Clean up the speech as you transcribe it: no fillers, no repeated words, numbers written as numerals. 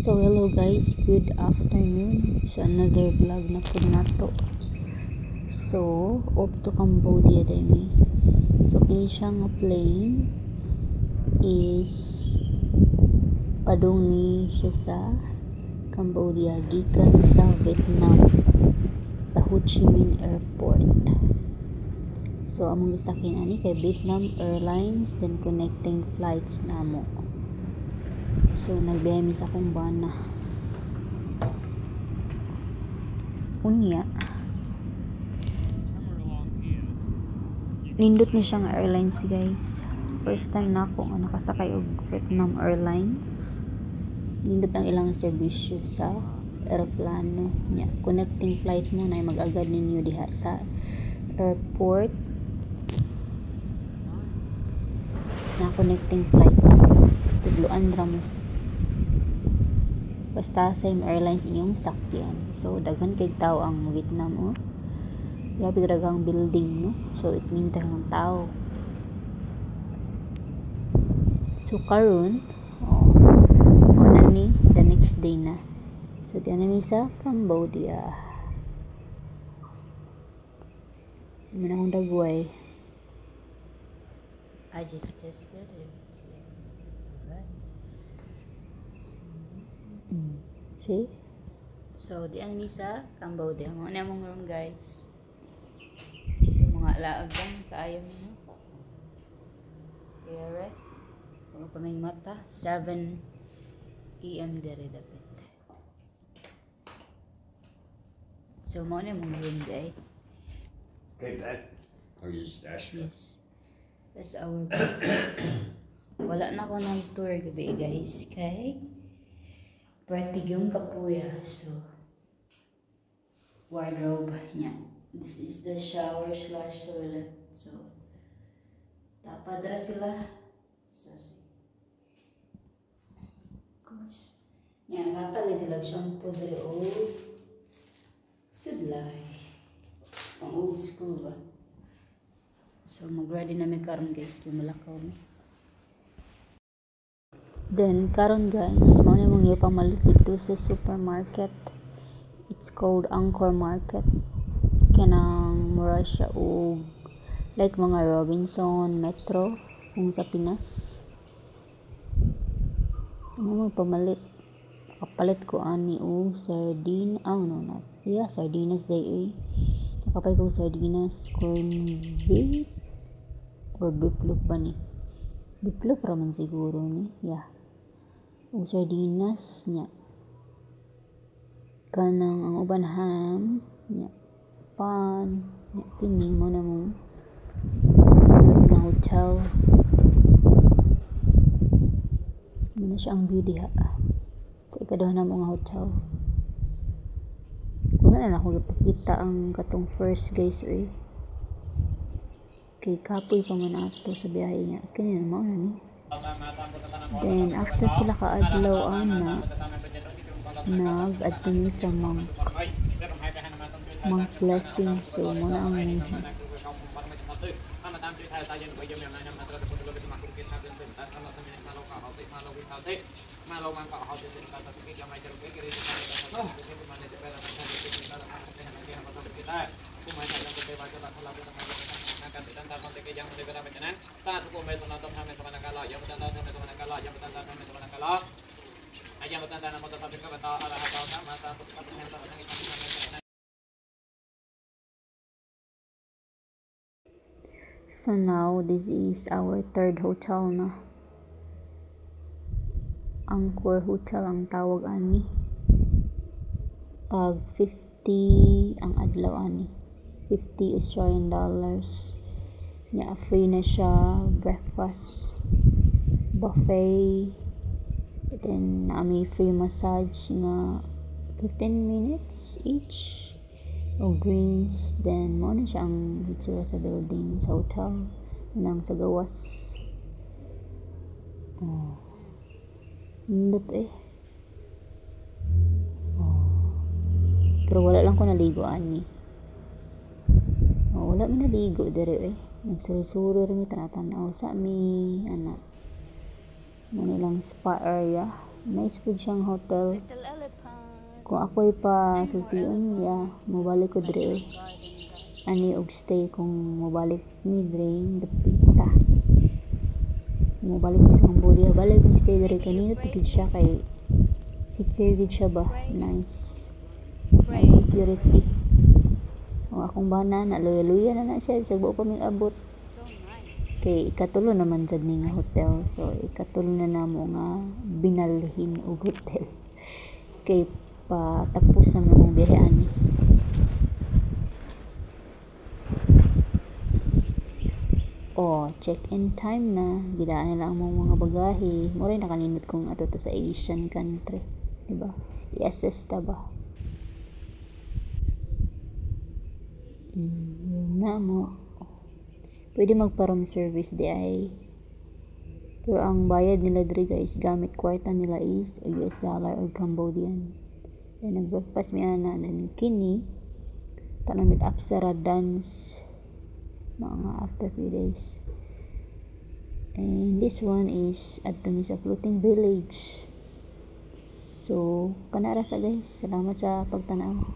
So hello guys, good afternoon sa another vlog na po nato. So off to Cambodia dami. So kini siya nga plane is padung ni siya sa Cambodia gikan sa Vietnam sa Ho Chi Minh Airport. So among gisakyan ani kay Vietnam Airlines, then connecting flights namo. So nagbiyahe mi sa akong bana. Unya nindot ni siya nga airlines guys. First time na ako nga nakasakay og Vietnam Airlines. Nindot ang ilang serbisyo sa aeroplano nya. Connecting flight mo na mag-agad ninyo diha sa airport na connecting flights. Tudloan ra mo basta sa airlines inyong sakyan. So daghan kay tao ang Vietnam oh. Grabe daghang building no. So it means daghang tao. So karon una ni the next day na. So diyan na mi sa Cambodia. Muna akong dagway. I just tested it. Right. See? So, di anime sa Cambodia. Mga na mong room, guys. So, mga laag lang. Kaayaw nyo. Kaya, right? Mga paming mata. 7 AM dere dapit. So, mga na mong room, guys. Okay, Dad. Or you just asking? Yes. That's our wala na ako ng tour gabi, guys. Kay Pratigong Kapuya. So, wardrobe niya. This is the shower / toilet. So, tapadra sila. So, of course. Yan, katagay sila shampoo dali o sudlay. Ang old school ba? So, mag-ready na may karon guys. Kaya malakaw may. Then karon guys, mao na mong ipamalit dito sa supermarket. It's called Angkor Market. Kanang mura siya og like mga Robinson, Metro kung sa Pinas. Ano mo pamalit? Kapalit ko ani og sardine, no not. Yeah, sardinas day. Nakapay ko sardinas, corn beef or beefloaf ba ni? Beefloaf raman siguro ni. Yeah. O sardinas nya. Kanang ang uban ham nya. Pan nya kini mo na mo sa nga hotel. Muna siya ang view diha. Kay kaduhan na mo nga hotel. Kung na ako ipakita ang katong first guys eh. Kay kapoy pa man ato sa biyahe niya. Kini na mao na ni. Then after sila kaadlaw na nag-adto ni sa monk blessing. So muna ang So now this is our third hotel na. Angkor Hotel ang tawag ani. 50 ang adlaw ani. 50 Australian dollars. Nya free na siya, breakfast, buffet. Then may free massage nga 15 minutes each. O drinks. Then mo na siya ang hitsura sa building sa hotel nang sa gawas. Nindot eh. Pero wala lang ko naligo ani. Wala mi naligo dire eh. Nagsuro-suro rin mi tanatanaw sa mi ana. Manilang spa area. Nice food siyang hotel. Little elephant. Kung ako'y pa sultiun niya, mobalik ko dire. Ani og stay kung mobalik mi dire dapita. Mobalik mi sa Cambodia, balik mi stay dire kanina tigid siya kay secure gid siya ba. Nice. Pray. Security. O akong bana na luya-luya na siya sa buo kaming abot. So nice. Kay ikatulo naman sad ni nga hotel. So ikatulo na namo nga binalhin og hotel. Kay patapos na namong biyahe ani. Check-in time na. Gidaan nila ang mga bagahe. Mura nakaninot kung ato to sa Asian country. Diba? I-assess ta ba? Yun na mo. Pwede magpa-room service di ay. Pero ang bayad nila diri guys, gamit kwarta nila is US dollar or Cambodian. Then nag-breakfast mi ana nan kini. Tanamit Apsara dance mga after few days. And this one is at sa floating village. So, kanara sa guys. Salamat sa pagtanaw.